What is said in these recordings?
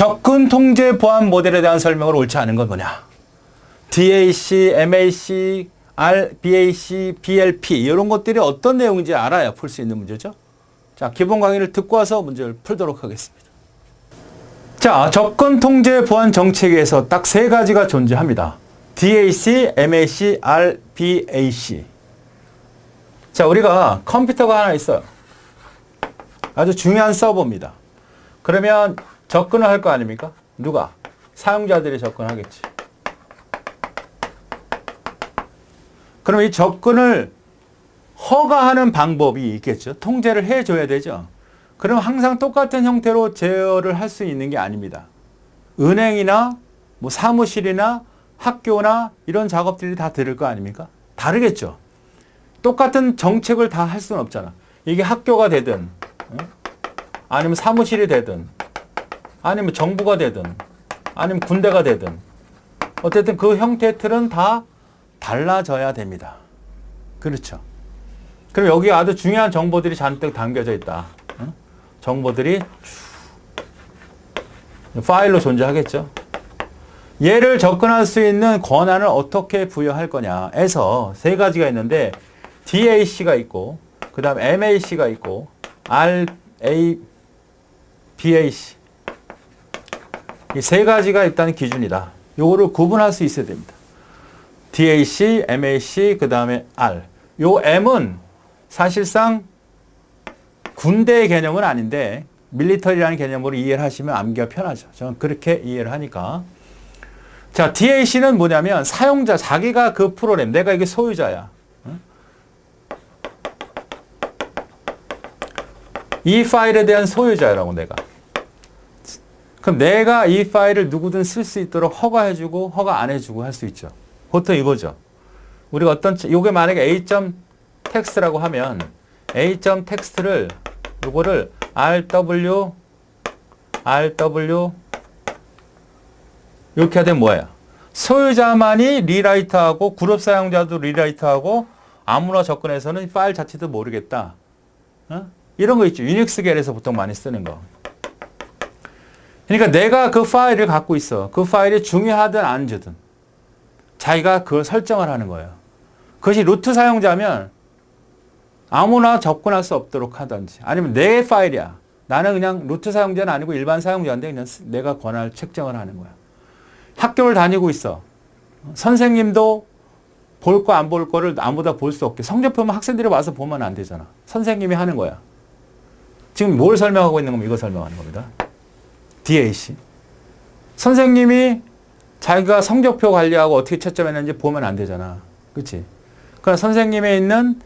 접근 통제 보안 모델에 대한 설명을 옳지 않은 건 뭐냐? DAC, MAC, RBAC, BLP 이런 것들이 어떤 내용인지 알아야 풀 수 있는 문제죠. 자, 기본 강의를 듣고 와서 문제를 풀도록 하겠습니다. 자, 접근 통제 보안 정책에서 딱 세 가지가 존재합니다. DAC, MAC, RBAC. 자, 우리가 컴퓨터가 하나 있어요. 아주 중요한 서버입니다. 그러면 접근을 할 거 아닙니까? 누가? 사용자들이 접근하겠지. 그럼 이 접근을 허가하는 방법이 있겠죠. 통제를 해줘야 되죠. 그럼 항상 똑같은 형태로 제어를 할 수 있는 게 아닙니다. 은행이나 뭐 사무실이나 학교나 이런 작업들이 다 들을 거 아닙니까? 다르겠죠. 똑같은 정책을 다 할 수는 없잖아. 이게 학교가 되든 아니면 사무실이 되든 아니면 정부가 되든 아니면 군대가 되든 어쨌든 그 형태의 틀은 다 달라져야 됩니다. 그렇죠. 그럼 여기 아주 중요한 정보들이 잔뜩 담겨져 있다. 정보들이 파일로 존재하겠죠. 얘를 접근할 수 있는 권한을 어떻게 부여할 거냐에서 세 가지가 있는데 DAC가 있고 그 다음 MAC가 있고 RABAC 이 세 가지가 일단 기준이다. 요거를 구분할 수 있어야 됩니다. DAC, MAC, 그 다음에 R. 요 M은 사실상 군대의 개념은 아닌데 밀리터리라는 개념으로 이해를 하시면 암기가 편하죠. 저는 그렇게 이해를 하니까. 자, DAC는 뭐냐면 사용자, 자기가 그 프로그램, 내가 이게 소유자야. 이 파일에 대한 소유자라고 내가. 그럼 내가 이 파일을 누구든 쓸 수 있도록 허가해주고 허가 안 해주고 할 수 있죠. 보통 이거죠. 우리가 요게 만약에 a.text라고 하면 a.text를 요거를 rw 이렇게 하면 뭐야? 소유자만이 리라이트하고 그룹 사용자도 리라이트하고 아무나 접근해서는 파일 자체도 모르겠다. 이런 거 있죠. 유닉스 계열에서 보통 많이 쓰는 거. 그러니까 내가 그 파일을 갖고 있어. 그 파일이 중요하든 안 주든 자기가 그걸 설정을 하는 거예요. 그것이 루트 사용자면 아무나 접근할 수 없도록 하든지 아니면 내 파일이야. 나는 그냥 루트 사용자는 아니고 일반 사용자인데 그냥 내가 권한을 책정을 하는 거야. 학교를 다니고 있어. 선생님도 볼 거 안 볼 거를 아무나 볼 수 없게. 성적표만 학생들이 와서 보면 안 되잖아. 선생님이 하는 거야. 지금 뭘 설명하고 있는 거면 이거 설명하는 겁니다. DAC. 선생님이 자기가 성적표 관리하고 어떻게 채점했는지 보면 안 되잖아. 그렇지? 그러니까 선생님에 있는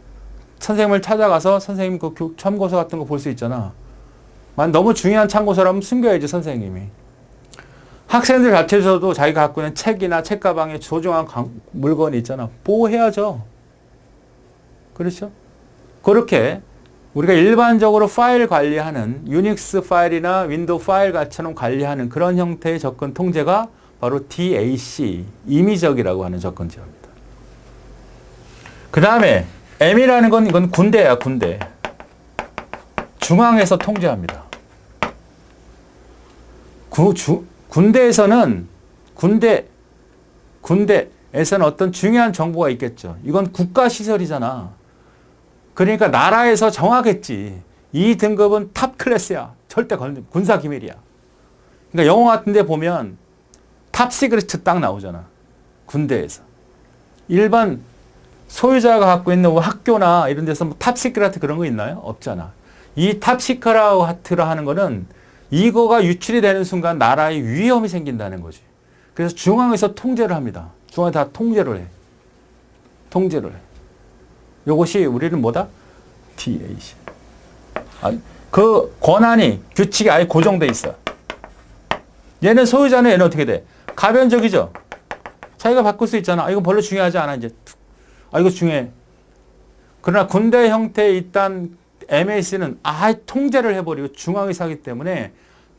선생님을 찾아가서 선생님 그 참고서 같은 거 볼 수 있잖아. 너무 중요한 참고서라면 숨겨야지 선생님이. 학생들 자체에서도 자기가 갖고 있는 책이나 책가방에 소중한 물건이 있잖아. 보호해야죠. 그렇죠? 그렇게 우리가 일반적으로 파일 관리하는 유닉스 파일이나 윈도우 파일 같이처럼 관리하는 그런 형태의 접근 통제가 바로 DAC, 임의적이라고 하는 접근 제어입니다. 그 다음에 M이라는 건 이건 군대야, 군대. 중앙에서 통제합니다. 군대에서는 어떤 중요한 정보가 있겠죠. 이건 국가시설이잖아. 그러니까 나라에서 정하겠지. 이 등급은 탑 클래스야. 절대 군사 기밀이야. 그러니까 영화 같은 데 보면 탑 시크릿 딱 나오잖아. 군대에서. 일반 소유자가 갖고 있는 뭐 학교나 이런 데서 뭐 탑 시크릿 그런 거 있나요? 없잖아. 이 탑 시크릿이라 하는 거는 이거가 유출이 되는 순간 나라에 위험이 생긴다는 거지. 그래서 중앙에서 통제를 합니다. 중앙에 다 통제를 해. 통제를 해. 요것이 우리는 뭐다? DAC. 그 권한이, 규칙이 아예 고정돼 있어. 얘는 소유자는 얘는 어떻게 돼? 가변적이죠? 자기가 바꿀 수 있잖아. 이건 별로 중요하지 않아, 이제. 이거 중요해. 그러나 군대 형태에 있던 MAC는 통제를 해버리고 중앙의사기 때문에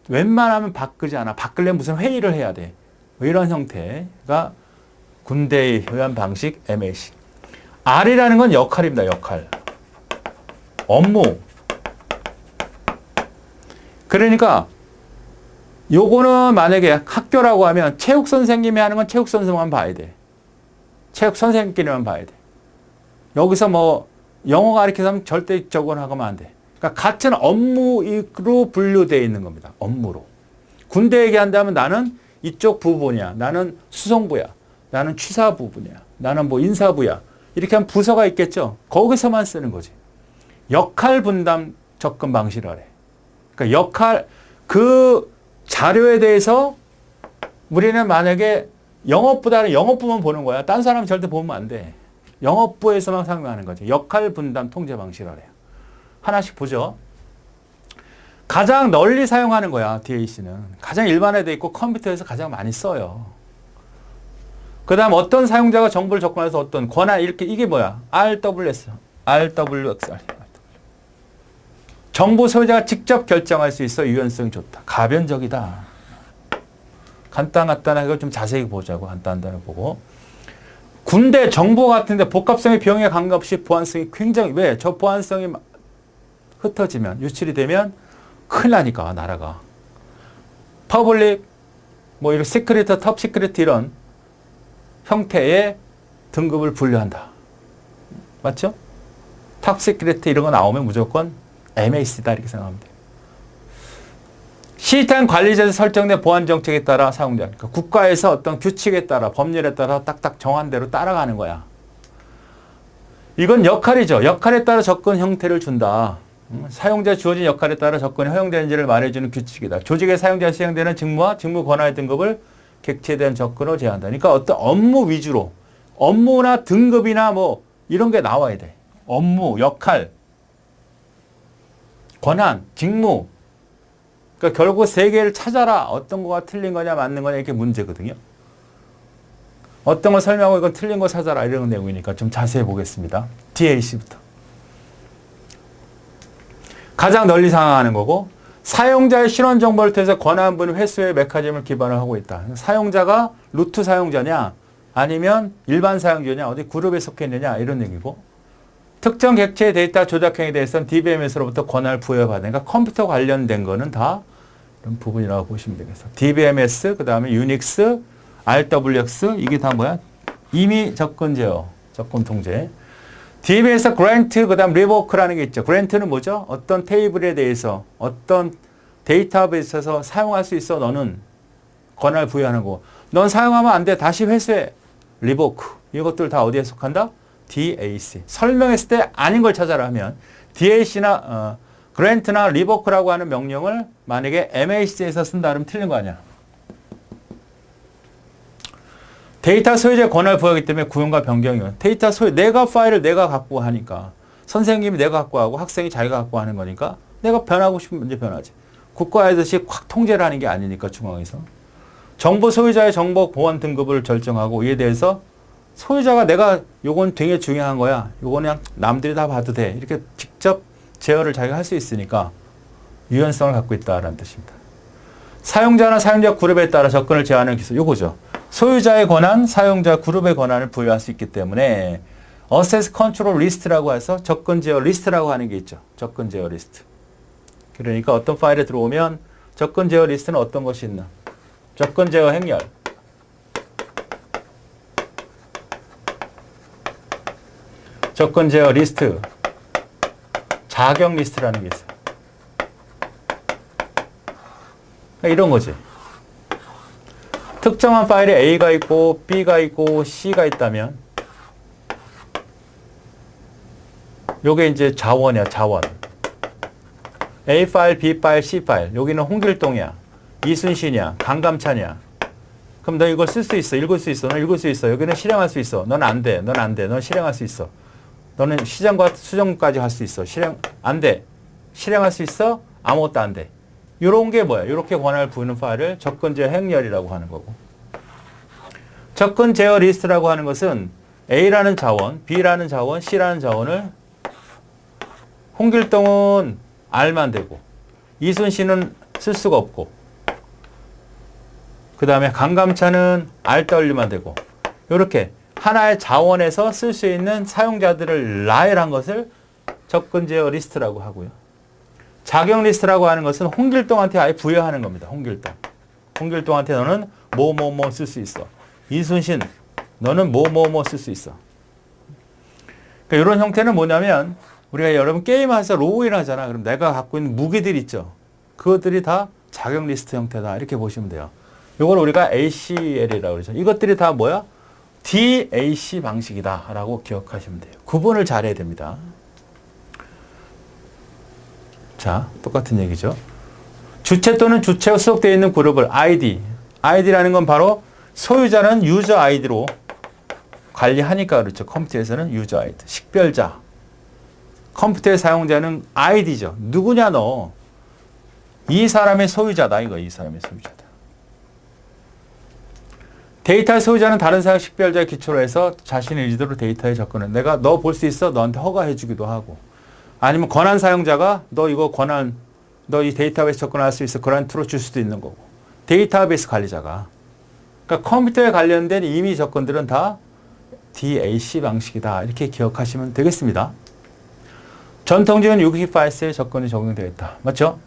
웬만하면 바꾸지 않아. 바꾸려면 무슨 회의를 해야 돼. 이런 형태가 군대에 의한 방식 MAC. R이라는 건 역할입니다. 역할. 업무. 그러니까 요거는 만약에 학교라고 하면 체육 선생님이 하는 건 체육 선생님만 봐야 돼. 체육 선생님끼리만 봐야 돼. 여기서 뭐 영어 가르치서 하면 절대 저건 하면 안 돼. 그러니까 같은 업무로 분류되어 있는 겁니다. 업무로. 군대 얘기한다면 나는 이쪽 부분이야. 나는 수송부야. 나는 취사 부분이야. 나는 뭐 인사부야. 이렇게 하면 부서가 있겠죠. 거기서만 쓰는 거지. 역할 분담 접근 방식이라 해. 그러니까 역할, 그 자료에 대해서 우리는 만약에 영업부다는 영업부만 보는 거야. 딴 사람 절대 보면 안 돼. 영업부에서만 사용하는 거죠. 역할 분담 통제 방식이라 해요. 하나씩 보죠. 가장 널리 사용하는 거야, DAC는. 가장 일반화되어 있고 컴퓨터에서 가장 많이 써요. 그 다음 어떤 사용자가 정보를 접근해서 어떤 권한, 이렇게, 이게 뭐야? RWS, RWXR. 정보 소유자가 직접 결정할 수 있어 유연성이 좋다. 가변적이다. 간단하게 좀 자세히 보자고. 간단하게 보고. 군대 정보 같은데 복합성의 비용에 관계없이 보안성이 굉장히, 왜? 저 보안성이 흩어지면, 유출이 되면 큰일 나니까, 나라가. 퍼블릭, 뭐 이런 시크릿, 톱 시크릿 이런 형태의 등급을 분류한다. 맞죠? 탑 시크릿 이런 거 나오면 무조건 MAC다 이렇게 생각하면 돼요. 시스템 관리자에서 설정된 보안 정책에 따라 사용자, 그러니까 국가에서 어떤 규칙에 따라 법률에 따라 딱딱 정한 대로 따라가는 거야. 이건 역할이죠. 역할에 따라 접근 형태를 준다. 사용자에 주어진 역할에 따라 접근이 허용되는지를 말해주는 규칙이다. 조직의 사용자에 수행되는 직무와 직무 권한의 등급을 객체에 대한 접근으로 제한한다. 그러니까 어떤 업무 위주로, 업무나 등급이나 뭐 이런 게 나와야 돼. 업무, 역할, 권한, 직무. 그러니까 결국 세 개를 찾아라. 어떤 거가 틀린 거냐 맞는 거냐 이렇게 문제거든요. 어떤 걸 설명하고 이건 틀린 거 찾아라 이런 내용이니까 좀 자세히 보겠습니다. DAC부터. 가장 널리 사용하는 거고, 사용자의 실원 정보를 통해서 권한 분의 회수의 메커니즘을 기반으로 하고 있다. 사용자가 루트 사용자냐 아니면 일반 사용자냐 어디 그룹에 속해 있느냐 이런 얘기고, 특정 객체의 데이터 조작행위에 대해서는 DBMS로부터 권한을 부여받는, 그러니까 컴퓨터 관련된 거는 다 이런 부분이라고 보시면 되겠어요. DBMS, 그 다음에 유닉스, RWX, 이게 다 뭐야? 임의 접근 제어, 접근 통제. DB에서 그랜트, 그 다음 리보크라는 게 있죠. 그랜트는 뭐죠? 어떤 테이블에 대해서, 어떤 데이터에 있어서 사용할 수 있어, 너는 권한을 부여하는 거고. 넌 사용하면 안 돼. 다시 회수해. 리보크. 이것들 다 어디에 속한다? DAC. 설명했을 때 아닌 걸 찾아라 하면 DAC나 그랜트나 리보크라고 하는 명령을 만약에 MAC에서 쓴다 그러면 틀린 거 아니야. 데이터 소유자의 권한을 부여하기 때문에 구현과 변경이요. 데이터 소유, 내가 파일을 내가 갖고 하니까, 선생님이 내가 갖고 하고 학생이 자기가 갖고 하는 거니까 내가 변하고 싶으면 문제 변하지. 국가에듯이 확 통제를 하는 게 아니니까 중앙에서. 정보 소유자의 정보 보안 등급을 결정하고, 이에 대해서 소유자가 내가 요건 되게 중요한 거야. 요건 그냥 남들이 다 봐도 돼. 이렇게 직접 제어를 자기가 할 수 있으니까 유연성을 갖고 있다는 뜻입니다. 사용자나 사용자 그룹에 따라 접근을 제한하는 기술. 요거죠. 소유자의 권한, 사용자 그룹의 권한을 부여할 수 있기 때문에 Access Control List라고 해서 접근 제어 리스트라고 하는 게 있죠. 접근 제어 리스트. 그러니까 어떤 파일에 들어오면 접근 제어 리스트는 어떤 것이 있나? 접근 제어 행렬. 접근 제어 리스트. 자격 리스트라는 게 있어요. 그러니까 이런 거지. 특정한 파일에 A가 있고 B가 있고 C가 있다면 요게 이제 자원이야, 자원. A 파일, B 파일, C 파일. 여기는 홍길동이야. 이순신이야. 강감찬이야. 그럼 너 이걸 쓸 수 있어. 읽을 수 있어. 너 읽을 수 있어. 여기는 실행할 수 있어. 넌 안 돼. 넌 안 돼. 넌 실행할 수 있어. 너는 시정과 수정까지 할 수 있어. 실행 안 돼. 실행할 수 있어? 아무것도 안 돼. 이런 게 뭐야? 이렇게 권한을 부여는 파일을 접근 제어 행렬이라고 하는 거고. 접근 제어 리스트라고 하는 것은 A라는 자원, B라는 자원, C라는 자원을 홍길동은 R만 되고 이순신은 쓸 수가 없고 그 다음에 강감찬은 RW만 되고 이렇게 하나의 자원에서 쓸 수 있는 사용자들을 나열한 것을 접근 제어 리스트라고 하고요. 자격 리스트라고 하는 것은 홍길동한테 아예 부여하는 겁니다. 홍길동. 홍길동한테 너는 뭐뭐뭐 쓸 수 있어. 이순신 너는 뭐뭐뭐 쓸 수 있어. 그러니까 이런 형태는 뭐냐면 우리가 여러분 게임하면서 로그인 하잖아. 그럼 내가 갖고 있는 무기들 있죠. 그것들이 다 자격 리스트 형태다. 이렇게 보시면 돼요. 이걸 우리가 ACL이라고 그러죠. 이것들이 다 뭐야? DAC 방식이다 라고 기억하시면 돼요. 구분을 잘해야 됩니다. 자, 똑같은 얘기죠. 주체 또는 주체가 수록되어 있는 그룹을 ID. ID라는 건 바로 소유자는 유저 아이디로 관리하니까 그렇죠. 컴퓨터에서는 유저 아이디. 식별자. 컴퓨터의 사용자는 아이디죠. 누구냐 너. 이 사람의 소유자다. 이거 이 사람의 소유자다. 데이터의 소유자는 다른 사용 식별자의 기초로 해서 자신의 의지대로 데이터에 접근해. 내가 너 볼 수 있어? 너한테 허가해 주기도 하고. 아니면 권한 사용자가 너 이거 권한 너 이 데이터베이스 접근할 수 있어. 그란트로 줄 수도 있는 거고. 데이터베이스 관리자가. 그러니까 컴퓨터에 관련된 임의 접근들은 다 DAC 방식이다. 이렇게 기억하시면 되겠습니다. 전통적인 62파이스의 접근이 적용되어 있다. 맞죠?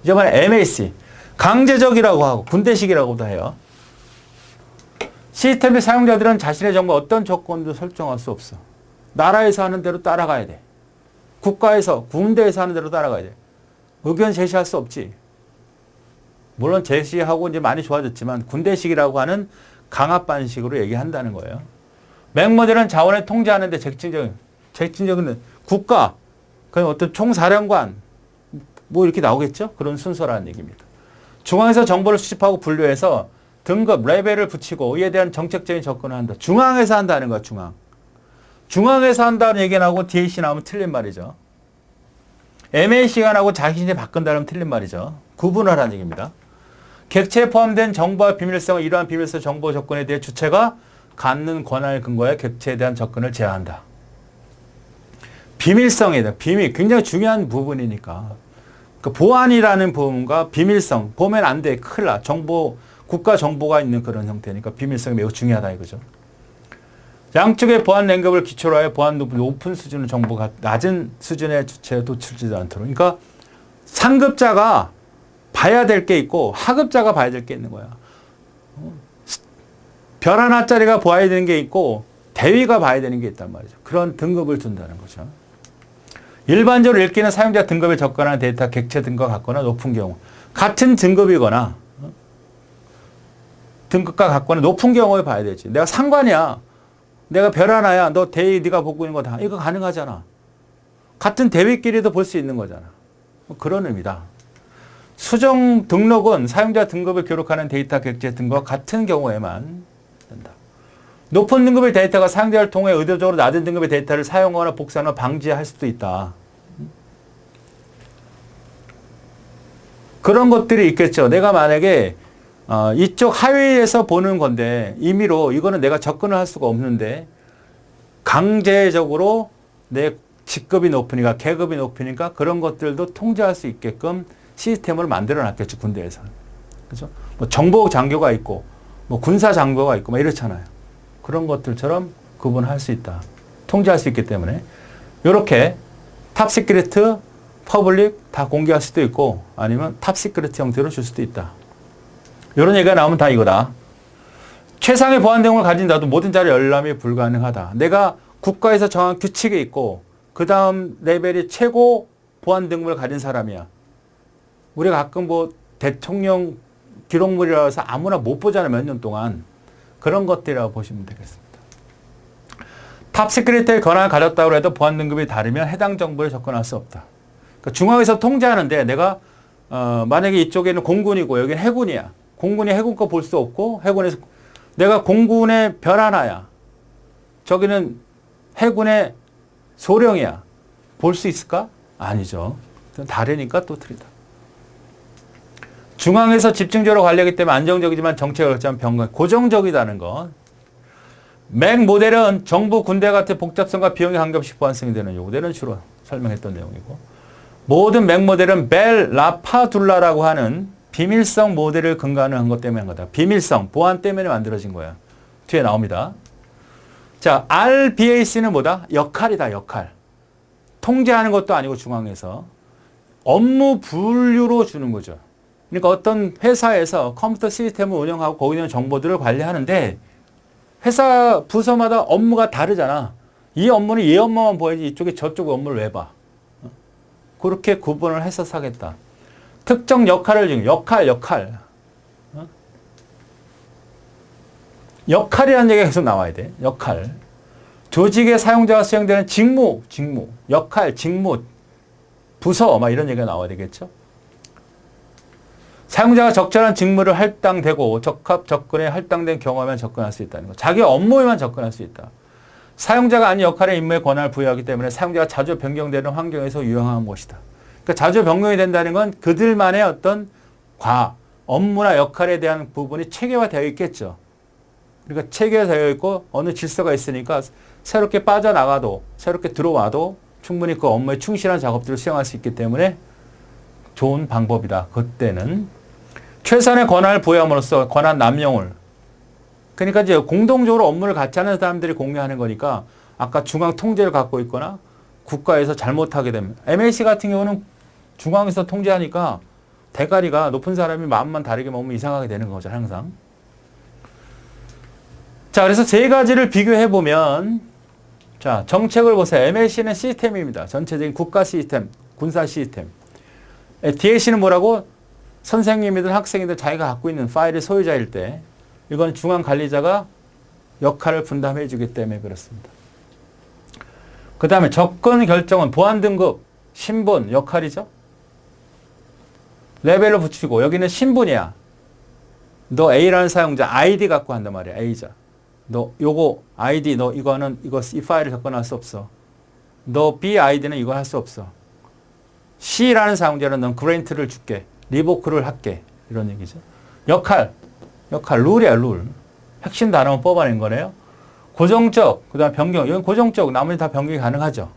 이번에 MAC. 강제적이라고 하고 군대식이라고도 해요. 시스템의 사용자들은 자신의 정보 어떤 조건도 설정할 수 없어. 나라에서 하는 대로 따라가야 돼. 국가에서, 군대에서 하는 대로 따라가야 돼. 의견 제시할 수 없지. 물론 제시하고 이제 많이 좋아졌지만 군대식이라고 하는 강압반식으로 얘기한다는 거예요. 맥모델은 자원을 통제하는데 잭진적인 국가, 그냥 어떤 총사령관, 뭐 이렇게 나오겠죠? 그런 순서라는 얘기입니다. 중앙에서 정보를 수집하고 분류해서 등급, 레벨을 붙이고 이에 대한 정책적인 접근을 한다. 중앙에서 한다는 거야, 중앙. 중앙에서 한다는 얘기 나오고 DAC 나오면 틀린 말이죠. MAC가 나오고 자신이 바꾼다면 틀린 말이죠. 구분을 하라는 얘기입니다. 객체에 포함된 정보와 비밀성은 이러한 비밀성 정보 접근에 대해 주체가 갖는 권한을 근거해 객체에 대한 접근을 제한한다. 비밀성에 대한 비밀 굉장히 중요한 부분이니까 그 보안이라는 부분과 비밀성 보면 안 돼. 큰일 나. 정보 국가 정보가 있는 그런 형태니까 비밀성이 매우 중요하다 이거죠. 양쪽의 보안 랭급을 기초로 하여 보안 높은 수준의 정보가 낮은 수준의 주체에 도출되지 않도록. 그러니까 상급자가 봐야 될 게 있고 하급자가 봐야 될 게 있는 거야. 별 하나짜리가 봐야 되는 게 있고 대위가 봐야 되는 게 있단 말이죠. 그런 등급을 둔다는 거죠. 일반적으로 읽기는 사용자 등급에 접근하는 데이터 객체 등급과 같거나 높은 경우 같은 등급이거나 등급과 같거나 높은 경우에 봐야 되지. 내가 상관이야. 내가 별 하나야. 너 대위 네가 보고 있는 거다. 이거 가능하잖아. 같은 대위끼리도 볼 수 있는 거잖아. 그런 의미다. 수정 등록은 사용자 등급을 기록하는 데이터 객체 등급과 같은 경우에만 된다. 높은 등급의 데이터가 사용자를 통해 의도적으로 낮은 등급의 데이터를 사용하거나 복사하거나 방지할 수도 있다. 그런 것들이 있겠죠. 내가 만약에 이쪽 하위에서 보는 건데 임의로 이거는 내가 접근을 할 수가 없는데 강제적으로 내 직급이 높으니까 계급이 높으니까 그런 것들도 통제할 수 있게끔 시스템을 만들어 놨겠죠. 군대에서. 그죠? 뭐 정보 장교가 있고 뭐 군사 장교가 있고 뭐 이렇잖아요. 그런 것들처럼 구분할 수 있다. 통제할 수 있기 때문에 이렇게 탑시크릿, 퍼블릭 다 공개할 수도 있고 아니면 탑시크릿 형태로 줄 수도 있다. 이런 얘기가 나오면 다 이거다. 최상의 보안 내용을 가진 자도 모든 자료 열람이 불가능하다. 내가 국가에서 정한 규칙이 있고 그 다음 레벨이 최고 보안 등급을 가진 사람이야. 우리가 가끔 뭐 대통령 기록물이라고 해서 아무나 못 보잖아. 몇 년 동안. 그런 것들이라고 보시면 되겠습니다. 탑시크릿의 권한을 가졌다고 해도 보안 등급이 다르면 해당 정보에 접근할 수 없다. 그러니까 중앙에서 통제하는데 내가 만약에 이쪽에는 공군이고 여기는 해군이야. 공군이 해군 거 볼 수 없고 해군에서 내가 공군의 별 하나야. 저기는 해군의 소령이야. 볼 수 있을까? 아니죠. 다르니까 또 틀리다. 중앙에서 집중적으로 관리하기 때문에 안정적이지만 정책을 결정한 변경, 고정적이다는 것. 맥 모델은 정부, 군대 같은 복잡성과 비용이 한겹씩 보완성이 되는 요구들은 주로 설명했던 내용이고 모든 맥 모델은 벨 라파둘라라고 하는 비밀성 모델을 근거로 한 것 때문에 한 거다. 비밀성, 보안 때문에 만들어진 거야. 뒤에 나옵니다. 자, RBAC는 뭐다? 역할이다, 역할. 통제하는 것도 아니고 중앙에서 업무 분류로 주는 거죠. 그러니까 어떤 회사에서 컴퓨터 시스템을 운영하고 거기에 있는 정보들을 관리하는데 회사 부서마다 업무가 다르잖아. 이 업무는 이 업무만 보여야지 이쪽에 저쪽 업무를 왜 봐. 그렇게 구분을 해서 하겠다. 특정 역할을 지금 역할. 역할이라는 얘기가 계속 나와야 돼. 역할. 조직의 사용자가 수행되는 직무, 역할, 직무, 부서 막 이런 얘기가 나와야 되겠죠. 사용자가 적절한 직무를 할당되고 적합 접근에 할당된 경험에만 접근할 수 있다는 거. 자기 업무에만 접근할 수 있다. 사용자가 아닌 역할의 임무에 권한을 부여하기 때문에 사용자가 자주 변경되는 환경에서 유용한 것이다. 그러니까 자주 변경이 된다는 건 그들만의 어떤 업무나 역할에 대한 부분이 체계화되어 있겠죠. 그러니까 체계되어 있고 어느 질서가 있으니까 새롭게 빠져나가도 새롭게 들어와도 충분히 그 업무에 충실한 작업들을 수행할 수 있기 때문에 좋은 방법이다. 그때는 최선의 권한을 부여함으로써 권한 남용을 그러니까 이제 공동적으로 업무를 같이 하는 사람들이 공유하는 거니까 아까 중앙 통제를 갖고 있거나 국가에서 잘못하게 되면 MAC 같은 경우는 중앙에서 통제하니까 대가리가 높은 사람이 마음만 다르게 먹으면 이상하게 되는 거죠. 항상. 자, 그래서 세 가지를 비교해 보면 자, 정책을 보세요. MAC는 시스템입니다. 전체적인 국가 시스템, 군사 시스템. DAC는 뭐라고? 선생님이든 학생이든 자기가 갖고 있는 파일의 소유자일 때 이건 중앙 관리자가 역할을 분담해 주기 때문에 그렇습니다. 그 다음에 접근 결정은 보안 등급, 신분, 역할이죠. 레벨로 붙이고 여기는 신분이야. 너 A라는 사용자 아이디 갖고 한단 말이야. A자. 너 요거 아이디 너 이 파일을 접근할 수 없어. 너 B 아이디는 이거 할 수 없어. C라는 사용자는 넌 그랜트를 줄게. 리보크를 할게. 이런 얘기죠. 역할, 룰이야, 룰. 핵심 단어만 뽑아낸 거네요. 고정적, 그 다음 변경. 이건 고정적, 나머지 다 변경이 가능하죠.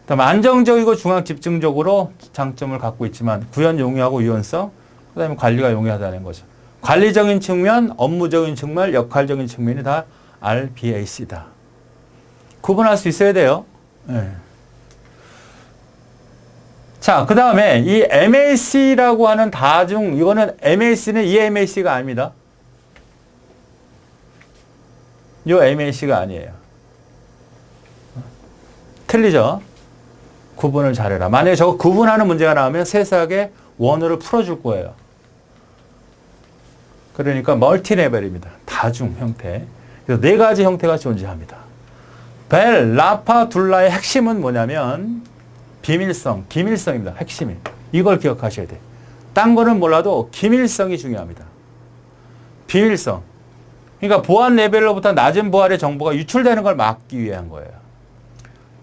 그 다음 안정적이고 중앙 집중적으로 장점을 갖고 있지만 구현 용이하고 유연성, 그 다음에 관리가 용이하다는 거죠. 관리적인 측면, 업무적인 측면, 역할적인 측면이 다 RBAC다. 구분할 수 있어야 돼요. 네. 자, 그 다음에 이 MAC라고 하는 다중, 이거는 MAC는 이 MAC가 아닙니다. 이 MAC가 아니에요. 틀리죠? 구분을 잘해라. 만약에 저거 구분하는 문제가 나오면 세세하게 원어를 풀어줄 거예요. 그러니까 멀티 레벨입니다. 다중 형태. 그래서 네 가지 형태가 존재합니다. 벨, 라파, 둘라의 핵심은 뭐냐면 비밀성, 기밀성입니다. 핵심이. 이걸 기억하셔야 돼. 딴 거는 몰라도 기밀성이 중요합니다. 비밀성. 그러니까 보안 레벨로부터 낮은 보안의 정보가 유출되는 걸 막기 위한 거예요.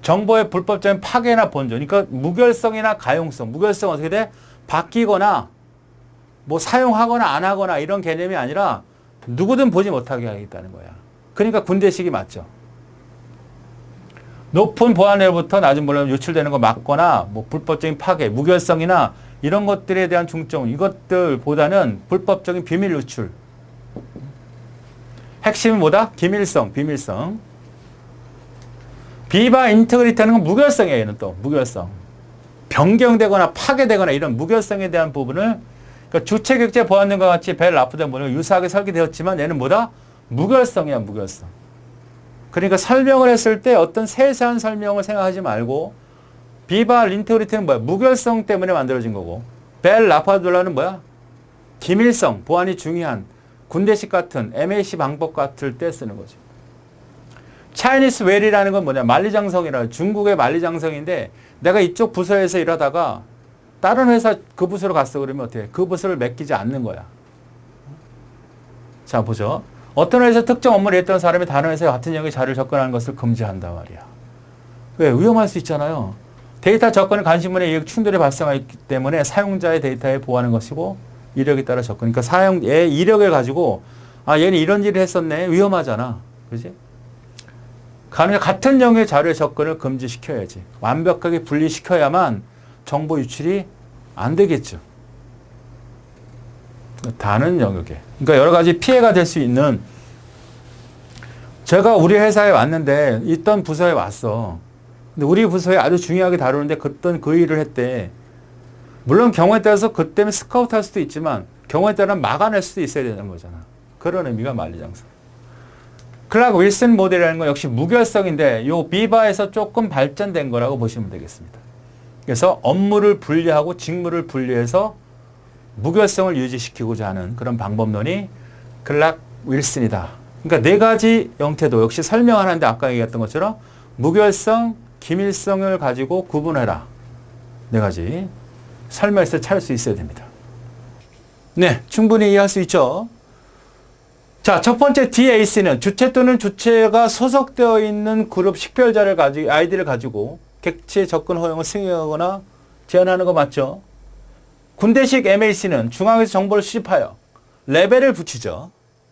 정보의 불법적인 파괴나 번조. 그러니까 무결성이나 가용성. 무결성 어떻게 돼? 바뀌거나 뭐 사용하거나 안 하거나 이런 개념이 아니라 누구든 보지 못하게 하겠다는 거야. 그러니까 군대식이 맞죠. 높은 보안 레벨부터 낮은 보안 레벨 유출되는 거 막거나 뭐 불법적인 파괴, 무결성이나 이런 것들에 대한 중점, 이것들보다는 불법적인 비밀 유출. 핵심은 뭐다? 기밀성, 비밀성. 비바 인테그리티하는 건 무결성이에요. 얘는 또 무결성. 변경되거나 파괴되거나 이런 무결성에 대한 부분을 그러니까 주체 격제 보안 등과 같이 벨 라프된 모델은 유사하게 설계되었지만 얘는 뭐다? 무결성이야, 무결성. 그러니까 설명을 했을 때 어떤 세세한 설명을 생각하지 말고 비바 인테그리티는 뭐야? 무결성 때문에 만들어진 거고 벨 라파둘라는 뭐야? 기밀성, 보안이 중요한 군대식 같은 MAC 방법 같을 때 쓰는 거죠. 차이니스 웰이라는 건 뭐냐? 만리장성이라 중국의 만리장성인데 내가 이쪽 부서에서 일하다가 다른 회사 그 부서로 갔어 그러면 어떻게? 그 부서를 맡기지 않는 거야. 자 보죠. 어떤 회사에서 특정 업무를 했던 사람이 다른 회사에 같은 영역의 자료를 접근하는 것을 금지한단 말이야. 왜? 위험할 수 있잖아요. 데이터 접근은 간신문의 이익 충돌이 발생하기 때문에 사용자의 데이터에 보호하는 것이고 이력에 따라 접근. 그러니까 사용의 이력을 가지고 아 얘는 이런 일을 했었네. 위험하잖아. 그지? 같은 영역의 자료의 접근을 금지시켜야지. 완벽하게 분리시켜야만 정보 유출이 안 되겠죠. 다른 영역에. 그러니까 여러 가지 피해가 될 수 있는 제가 우리 회사에 왔는데 있던 부서에 왔어. 근데 우리 부서에 아주 중요하게 다루는데 그때 그 일을 했대. 물론 경우에 따라서 그 때문에 스카우트 할 수도 있지만 경우에 따라서 막아낼 수도 있어야 되는 거잖아. 그런 의미가 만리장성. 클락 윌슨 모델이라는 건 역시 무결성인데 요 비바에서 조금 발전된 거라고 보시면 되겠습니다. 그래서 업무를 분리하고 직무를 분리해서 무결성을 유지시키고자 하는 그런 방법론이 클락 윌슨이다. 그러니까 네 가지 형태도 역시 설명하는데 아까 얘기했던 것처럼 무결성, 기밀성을 가지고 구분해라. 네 가지 설명에서 찾을 수 있어야 됩니다. 네, 충분히 이해할 수 있죠. 자, 첫 번째 DAC는 주체 또는 주체가 소속되어 있는 그룹 식별자를 가지고 아이디를 가지고 객체 접근 허용을 승인하거나 제한하는 거 맞죠? 군대식 MAC는 중앙에서 정보를 수집하여 레벨을 붙이죠.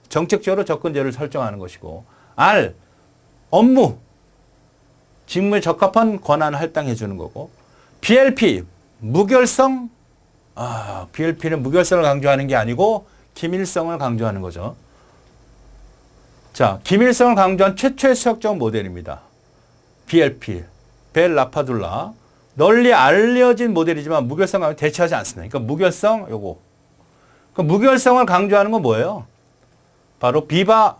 정책적으로 접근제를 설정하는 것이고 R, 업무, 직무에 적합한 권한을 할당해 주는 거고 BLP, 무결성, BLP는 무결성을 강조하는 게 아니고 기밀성을 강조하는 거죠. 자, 기밀성을 강조한 최초의 수학적 모델입니다. BLP, 벨 라파둘라. 널리 알려진 모델이지만 무결성을 대체하지 않습니다. 그러니까 무결성 요거. 그 무결성을 강조하는 건 뭐예요? 바로 비바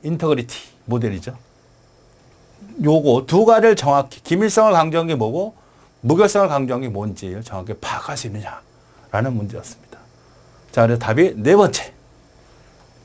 인터그리티 모델이죠. 요거 두 가지를 정확히 기밀성을 강조한 게 뭐고 무결성을 강조한 게 뭔지 정확히 파악할 수 있느냐라는 문제였습니다. 자, 그래서 답이 네 번째.